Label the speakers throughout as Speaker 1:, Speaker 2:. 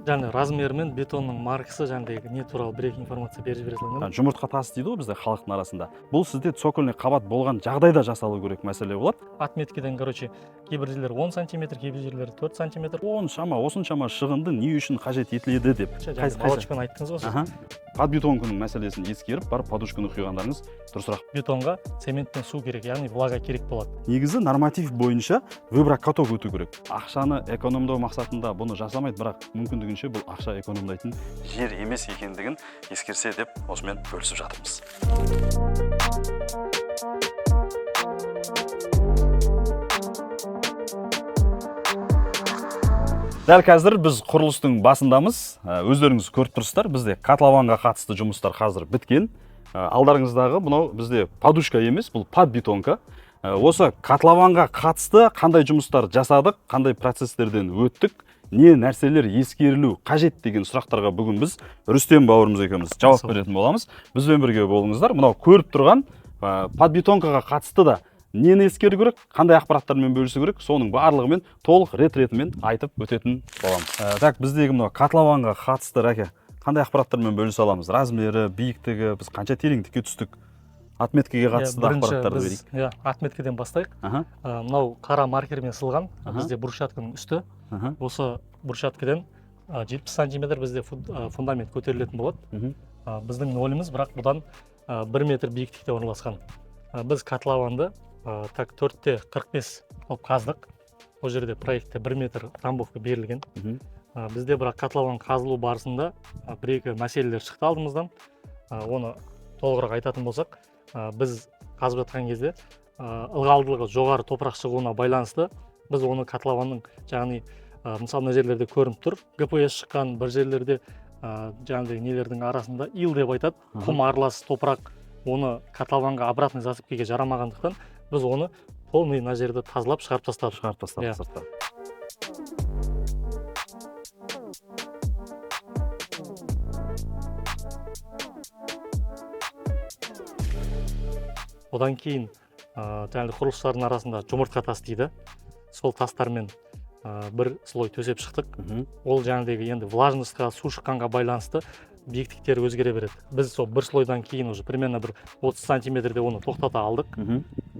Speaker 1: жаңағы размері мен бетонның маркасы жаңағы не туралы бір-екі информация беріп жібересің.
Speaker 2: Жұмыртқа тасы дейді ғой бізде халықтың арасында. Бұл сізде цокольный қабат болған жағдайда жасалу керек мәселе болады.
Speaker 1: Отметкеден, кейбір жерлер 10 сантиметр, кейбір жерлер 4 сантиметр.
Speaker 2: Осыншама шығынды не үшін қажет етіледі деп.
Speaker 1: Балочканы айттыңыз ғой.
Speaker 2: Подбетонканың мәселесін ескеріп, барып подушканы құйғандарыңыз дұрысырақ.
Speaker 1: Бетонға цемент пен су керек, яғни влага керек болады.
Speaker 2: Негізі норматив бойынша выброс-каток өту керек. Ақшаны экономдау мақсатында бұны жасамайды, бірақ мүмкіндігінше бұл ақша экономдайтын жер емес екендігін ескерсе деп осымен бөлісіп жатырмыз. Дәл қазір біз құрылыстың басындамыз. Өздеріңіз көріп тұрсыздар, бізде котлованға қатысты жұмыстар қазір біткен. Алдарыңыздағы бұнау бізде подушка емес, бұл подбетонка. Осы котлованға қатысты қандай жұмыстар жасадық, қандай процесстерден өттік, не нәрселер ескерілу қажет деген сұрақтарға бүгін біз Рүстем бауырымыз екеуміз жауап беретін боламыз. Бізбен бірге болыңыздар. Мынау көріп тұрған подбетонкаға қатысты да нені ескеру керек, қандай ақпараттармен бөлісу керек, соның барлығымен толық рет-ретімен айтып өтетін боламыз. Так, біздегі мынау котлованға қатысты Раке, қандай ақпараттармен бөлісе аламыз? Размері, биіктігі, біз қанша тереңдікке түстік? Отметкеге қатысты ақпараттарды берейік.
Speaker 1: Отметкеден бастайық. Мынау қара маркермен сылған, бізде брусчатканың үсті. Осы брусчаткадан 70 сантиметр бізде фундамент көтерілетін болады. Біздің ноліміз, бірақ бұдан 1 метр биіктікте орналасқан. Біз котлованды 4-45 қылып қаздық. Ол жерде проектте 1 метр трамбовка берілген. Бізде бірақ котлован қазылу барысында бір-екі мәселелер шықты алдымыздан. Оны толығырақ айтатын болсақ, біз қазып жатқан кезде ылғалдылығы жоғары топырақ шығуына байланысты біз оны котлованның, яғни мысалы мына жерлерде көрініп тұр, ГПС шыққан, бір жерлерде жаңағы нелердің арасында ил деп айтады, құм аралас топырақ, оны котлованға обратный засыпкаға жарамағандықтан біз оны полный мына жерді тазалап шығарып тастадық. Одан кейін жаңағы құрылыстардың арасында жұмыртқа тас дейді. Сол тастармен бір слой төсеп шықтық. Ол жаңағы енді влажностьқа, су шыққанға байланысты биіктіктері өзгере береді. Біз сол бір слойдан кейін уже примерно бір 30 сантиметрде оны тоқтата алдық.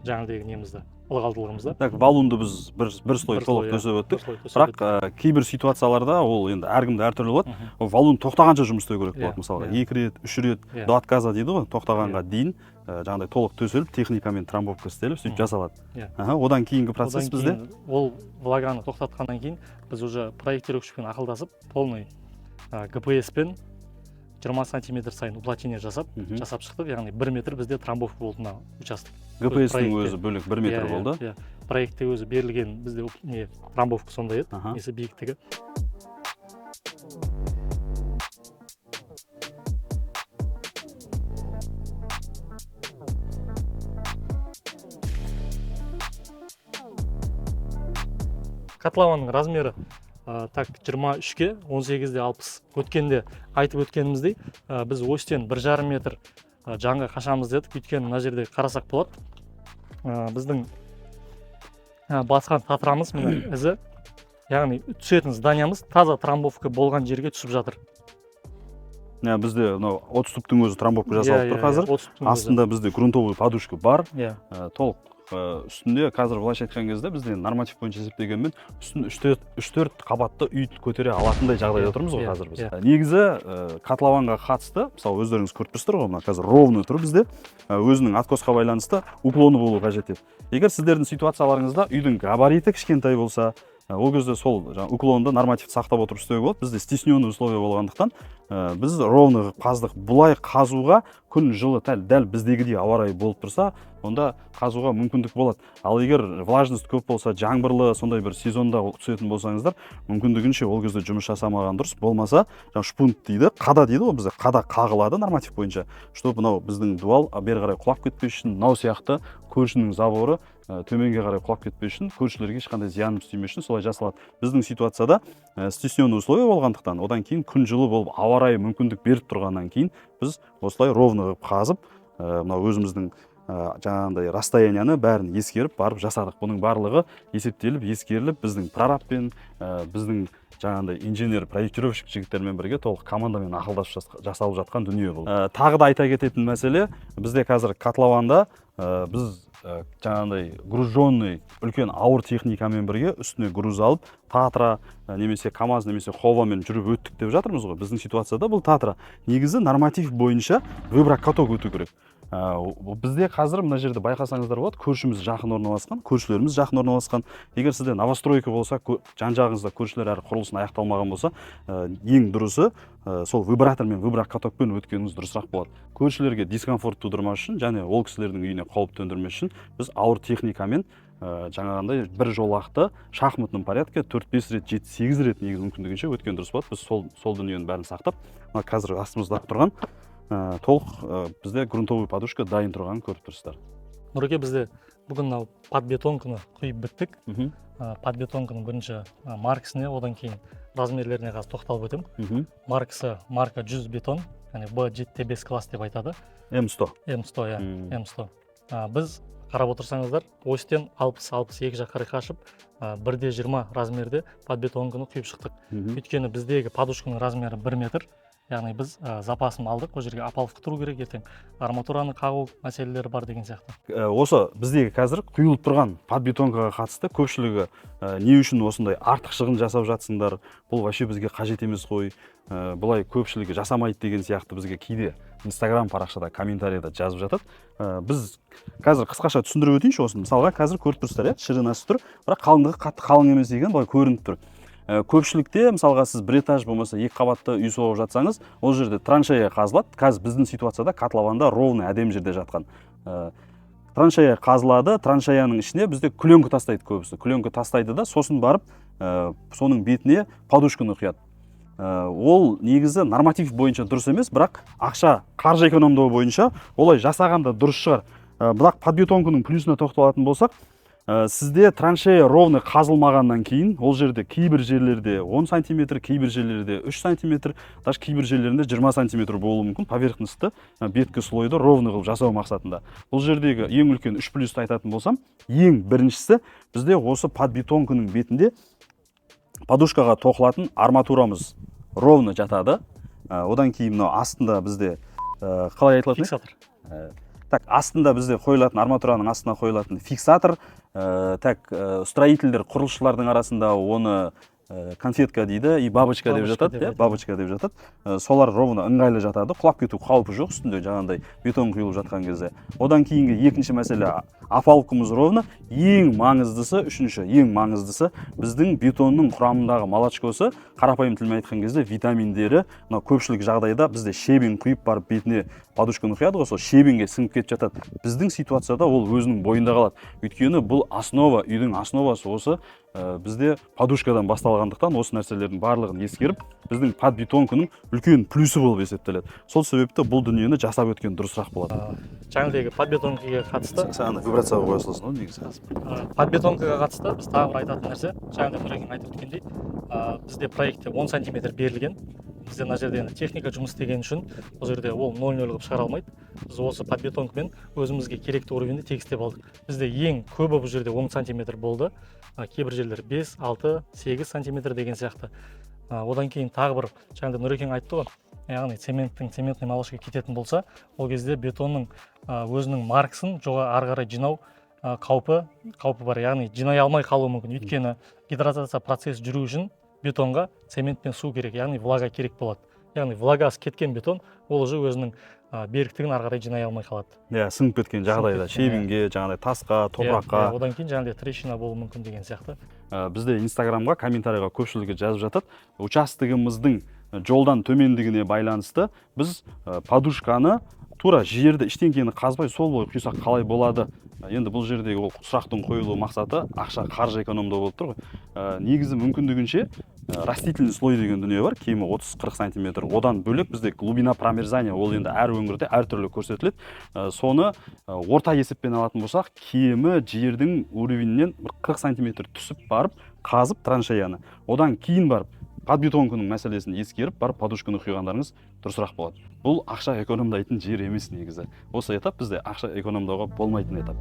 Speaker 1: Жаңағы немізді, ылғалдылығымызды. Так,
Speaker 2: валунды біз бір слой толық төсеп өттік. Бірақ кейбір ситуацияларда ол енді әркімде әртүрлі болады. Валун тоқтағанша жұмыс істеу керек болады. Мысалы, 2 рет, 3 рет до отказа дейді ғой, тоқтағанға дейін жаңағыдай толық төселіп, техникамен трамбовка істеліп, сөйтіп жасалады. Одан кейінгі процесс бізде?
Speaker 1: Ол влаганы тоқтатқаннан кейін біз уже проектировщикпен ақылдасып, полный ГПС-пен 20 сантиметр сайын уплотнение жасап шықтық, яғни 1 метр бізде трамбовка болды мына участок.
Speaker 2: ГПС-тің өзі бөлек 1 метр болды?
Speaker 1: Проектте өзі берілген бізде трамбовка сондай еді, несі биіктігі. Котлованың размері 23-ке 18-де 60. Өткенде айтып өткеніміздей, біз осьтен 1,5 метр жанға қашамыз дедік. Өйткені мына жерде қарасақ болады. Біздің басқан татырамыз мына ізі, яғни түсетін зданиямыз таза трамбовка болған жерге түсіп жатыр.
Speaker 2: Бізде 30 түптің өзі трамбовка жасалып тұр қазір. Астында бізде грунтовый подушка бар. Толық үстінде қазір былайша айтқан кезде бізде норматив бойынша есептегенмен үстін 3-4 қабатты үй көтере алатындай жағдайда тұрмыз ғой қазір біз. Негізі котлованға қатысты, мысалы өздеріңіз көріп тұрсыздар ғой, қазір ровно тұр бізде, өзінің откосқа байланысты уклоны болу қажет еді. Егер сіздердің ситуацияларыңызда үйдің габариті кішкентай болса, ол кезде сол уклонды нормативті сақтап отырып істеуге болады. Бізде стесненный условия болғандықтан біз ровно қаздық. Бұлай қазуға күн жылы дәл біздегідей ауа райы болып тұрса, онда қазуға мүмкіндік болады. Ал егер влажность көп болса, жаңбырлы сондай бір сезонда түсетін болсаңыздар, мүмкіндігінше ол кезде жұмыс жасамаған дұрыс. Болмаса, шпунт дейді, қада дейді ғой, бізде қада қағылады норматив бойынша. Чтобы мынау біздің дуал бері қарай құлап кетпес үшін, мынау сияқты көршінің заборы төменге қарай құлап кетпес үшін, көршілерге ешқандай зиян істемес үшін солай жасалады. Біздің ситуацияда стесненный условия болғандықтан, одан кейін күн жылы болып ауа райы мүмкіндік беріп тұрғаннан кейін біз осылай ровно қазып, мынау өзіміздің жаңағындай расстоянияны бәрін ескеріп барып жасадық. Бұның барлығы есептеліп, ескеріліп, біздің прорабпен, біздің жаңағындай инженер проектировщик жігіттермен бірге толық командамен ақылдасып жасалып жатқан дүние бұл. Тағы да айта кететін мәселе, бізде қазір котлованда біз жаңағындай груженный үлкен ауыр техникамен бірге үстіне груз алып Татра немесе КамАЗ немесе Ховамен жүріп өттік деп жатырмыз ғой. Біздің ситуацияда бұл Татра. Негізі норматив бойынша выброс-каток өту керек. Бізде қазір мына жерде байқасаңыздар болады, көршіміз жақын орналасқан, көршілеріміз жақын орналасқан. Егер сізде новостройка болса, жан-жағыңызда көршілер әрі құрылысын аяқталмаған болса, ең дұрысы сол вибратормен, виброс-катокпен өткеніңіз дұрысырақ болады. Көршілерге дискомфорт тудырмас үшін және ол кісілердің үйіне қауіп төндірмес үшін біз ауыр техникамен жаңағындай бір жолақты шахматный порядке 4-5 рет, 7-8 рет негізі мүмкіндігінше өткен дұрыс болады. Біз сол дүниенің бәрін сақтап, қазір астымызда тұрған толық бізде грунтовый подушка дайын тұрғанын көріп тұрсыздар.
Speaker 1: Нұреке, бізде бүгін подбетонканы құйып біттік. Подбетонканың бірінші маркасіне, одан кейін размерлеріне қазір тоқталып өтем. Маркасы марка 100 бетон, яғни B75 класс деп айтады.
Speaker 2: М100.
Speaker 1: М100, М100. Біз қарап отырсаңыздар, осьтен 60-62 жаққа қарай қашып, 1/20 размерде подбетонканы құйып шықтық. Өйткені біздегі подушканың размері 1 метр. Яғни біз запасын алдық, ол жерге апалып тұру керек, ертең арматураны қағу мәселелері бар деген сияқты.
Speaker 2: Осы біздегі қазір құйылып тұрған подбетонкаға қатысты көпшілігі не үшін осындай артық шығын жасап жатсыңдар, бұл вообще бізге қажет емес қой, бұлай көпшілігі жасамайды деген сияқты бізге кейде Instagram парақшада комментарийда жазып жатады. Біз қазір қысқаша түсіндіріп өтейінші осыны. Мысалға қазір көріп тұрсыздар, ширинасы тұр, бірақ қалыңдығы қатты қалың емес деген былай көрініп тұр. Көпшілікте, мысалға сіз бір этаж болмаса 2 қабатты үй соғып жатсаңыз, ол жерде траншея қазылады. Қазір біздің ситуацияда котлованда ровный әдем жерде жатқан. Траншея қазылады, траншеяның ішіне бізде күленкі тастайды көбісі. Күленкі тастайды да, сосын барып, соның бетіне подушканы құяды. Ол негізі норматив бойынша дұрыс емес, бірақ ақша қаржы экономдауы бойынша олай жасағанда дұрыс шығар. Бірақ подбетонканың плюсіне тоқталатын болсақ, сізде траншея ровный қазылмағаннан кейін, ол жерде кейбір жерлерде 10 сантиметр, кейбір жерлерде 3 сантиметр, даже кейбір жерлерінде 20 сантиметр болуы мүмкін, поверхностьті беткі слойды ровный қылып жасау мақсатында. Бұл жердегі ең үлкен 3 плюсті айтатын болсам, ең біріншісі бізде осы подбетонканың бетінде подушкаға тоқылатын арматурамыз ровно жатады. Одан кейін астында бізде қалай айтылатын?
Speaker 1: Фиксатор.
Speaker 2: Так, астында бізде қойылатын, арматураның астына қойылатын фиксатор. Строительдер, құрылысшылардың арасында оны конфетка дейді, и бабочка деп жатады, бабочка деп жатады. Солар ровно ыңғайлы жатады, құлап кету қаупі жоқ үстінде жаңағындай бетон құйылып жатқан кезде. Одан кейінгі екінші мәселе, опалубкамыз ровно. Ең маңыздысы, үшінші, ең маңыздысы біздің бетонның құрамындағы молочкосы, қарапайым тілмен айтқан кезде витаминдері, көпшілік жағдайда бізде щебень құйып барып бетіне подушканы құяды ғой, сол щебеньге сіңіп кетіп жатады. Біздің ситуацияда ол өзінің бойында қалады. Өйткені бұл основа, үйдің основасы осы бізде подушкадан басталғандықтан осы нәрселердің барлығын ескеріп, біздің подбетонканың үлкен плюсы болып есептеледі. Сол себепті бұл дүниені жасап өткен дұрысырақ болады.
Speaker 1: Жаңағыдегі подбетонкаға қатысты
Speaker 2: саған вибрацияға қоя саласың ғой негізі.
Speaker 1: Подбетонкаға қатысты біз тағы бір айтатын нәрсе, жаңағыдай Нұрекең айтып өткендей, бізде проектте 10 сантиметр берілген. Бізде мына жерде техника жұмыс істеген үшін бұл жерде ол 0-0 қылып шығара алмайды. Біз осы подбетонкамен өзімізге керекті уровеньде тегістеп алдық. Бізде ең көбі бұл жерде 10 сантиметр болды. Кейбір жерлер 5, 6, 8 сантиметр деген сияқты. Одан кейін тағы бір жаңағыдай Нұрекең айтты ғой, яғни цементный молочка кететін болса, ол кезде бетонның өзінің маркасын ары қарай жинау қаупі бар, яғни жинай алмай қалуы мүмкін. Өйткені гидратация процесі жүру үшін бетонға цемент пен су керек, яғни влага керек болады. Яғни влагасы кеткен бетон, ол уже өзінің беріктігін ары қарай жинай алмай қалады.
Speaker 2: Сіңіп кеткен жағдайда, щебеньге, жаңағыдай тасқа, топыраққа.
Speaker 1: Одан кейін жаңағыдай трещина болуы мүмкін деген сияқты.
Speaker 2: Бізде Инстаграмға, комментарийға көпшілігі жазып жатады. Участогымыздың жолдан төмендігіне байланысты біз подушканы тура жерді іштеңкені қазбай сол бойы құйсақ қалай болады? Енді бұл жердегі ол сұрақтың қойылу мақсаты ақша қаржы экономдау болып тұр ғой. Негізі мүмкіндігінше растительный слой деген дүние бар, кемі 30-40 сантиметр. Одан бөлек бізде глубина промерзания, ол енді әр өңірде әртүрлі көрсетіледі. Соны орта есеппен алатын болсақ, кемі жердің уровенінен 40 сантиметр түсіп барып, қазып траншеяны. Одан кейін барып подбетонканың мәселесін ескеріп, барып подушканы құйғандарыңыз дұрысырақ болады. Бұл ақша экономдайтын жер емес негізі. Осы этап бізде ақша экономдауға болмайтын этап.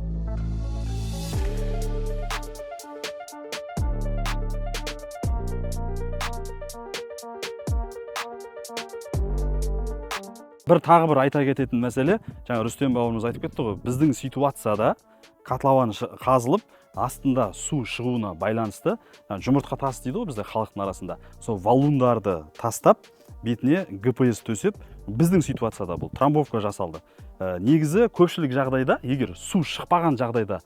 Speaker 2: тағы бір айта кететін мәселе, жаңа Рүстем бауырымыз айтып кетті ғой, біздің ситуацияда котлован қазылып, астында су шығуына байланысты, жұмыртқа тасы дейді ғой бізде халықтың арасында, сол валундарды тастап, бетіне ГПС төсеп, біздің ситуацияда бұл трамбовка жасалды. Негізі көпшілік жағдайда, егер су шықпаған жағдайда,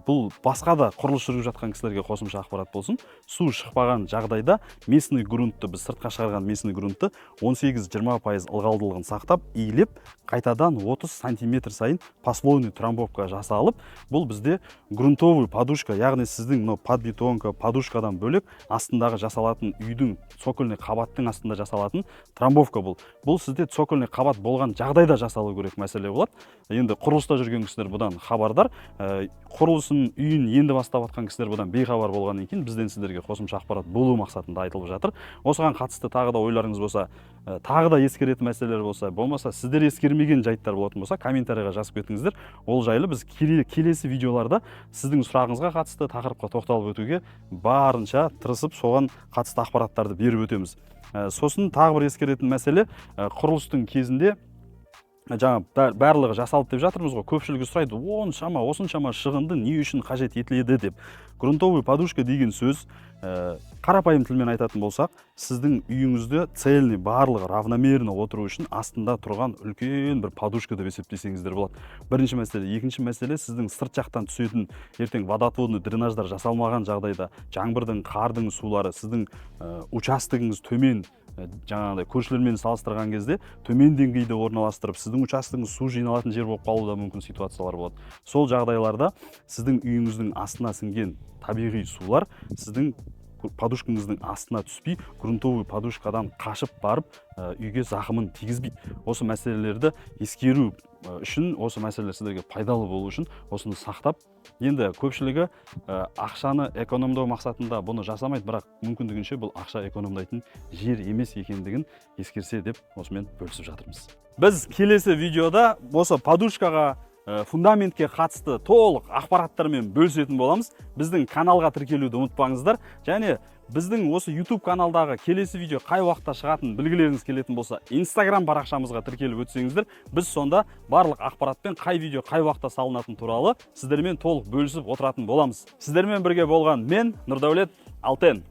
Speaker 2: бұл басқа да құрылыс жүргізіп жатқан кісілерге қосымша ақпарат болсын, су шықпаған жағдайда местный грунтты, біз сыртқа шығарған местный грунтты 18-20% ылғалдылығын сақтап, иілеп, қайтадан 30 сантиметр сайын послойный трамбовка жасалып, бұл бізде грунтовый подушка, яғни сіздің подбетонка, подушкадан бөлек астындағы жасалатын үйдің цокольный қабаттың астында жасалатын трамбовка бұл. Бұл сізде цокольный қабат болған жағдайда жасалу керек мәселе болады. Енді құрылыста жүрген кісілер бұдан хабардар, құрылысын үйін енді бастап жатқан кісілер бұдан бейхабар болғаннан кейін бізден сіздерге қосымша ақпарат болу мақсатында айтылып жатыр. Осыған қатысты тағы да ойларыңыз болса, тағы да ескеретін мәселелер болса, болмаса сіздер ескермеген жайттар болатын болса, комментарийға жазып кетіңіздер. Ол жайлы біз келесі видеоларда сіздің сұрағыңызға қатысты тақырыпқа тоқталып өтуге барынша тырысып, соған қатысты ақпараттарды беріп өтеміз. Сосын тағы бір ескеретін мәселе, құрылыстың кезінде жаңа барлығы жасалды деп жатырмыз ғой, көпшілігі сұрайды, осыншама шығынды не үшін қажет етіледі деп. Грунтовый подушка деген сөз, қарапайым тілмен айтатын болсақ, сіздің үйіңізде цельный барлығы равномерно отыру үшін астында тұрған үлкен бір подушка деп есептесеңіздер болады. Бірінші мәселе. Екінші мәселе, сіздің сырт жақтан түсетін ертең водотводный дренаждар жасалмаған жағдайда, жаңбырдың, қардың сулары сіздің участогыңыз төмен, жаңағыдай көршілермен салыстырған кезде төмен деңгейде орналастырып, сіздің участогыңыз су жиналатын жер болып қалуы да мүмкін ситуациялар болады. Сол жағдайларда сіздің үйіңіздің астына сіңген табиғи сулар сіздің подушкаңыздың астына түспей, грунтовый подушкадан қашып барып, үйге зақымын тигізбейді. Осы мәселелерді ескеру үшін, осы мәселелер сіздерге пайдалы болу үшін осыны сақтап, енді көпшілігі ақшаны экономдау мақсатында бұны жасамайды, бірақ мүмкіндігінше бұл ақша экономдайтын жер емес екендігін ескерсе деп осымен бөлісіп жатырмыз. Біз келесі видеода осы подушкаға, фундаментке қатысты толық ақпараттармен бөлісетін боламыз. Біздің каналға тіркелуді ұмытпаңыздар. Және біздің осы YouTube каналдағы келесі видео қай уақытта шығатын білгілеріңіз келетін болса, Instagram парақшамызға тіркеліп өтсеңіздер, біз сонда барлық ақпаратпен қай видео қай уақытта салынатын туралы сіздермен толық бөлісіп отыратын боламыз. Сіздермен бірге болған мен, Нұрдәулет Алтен.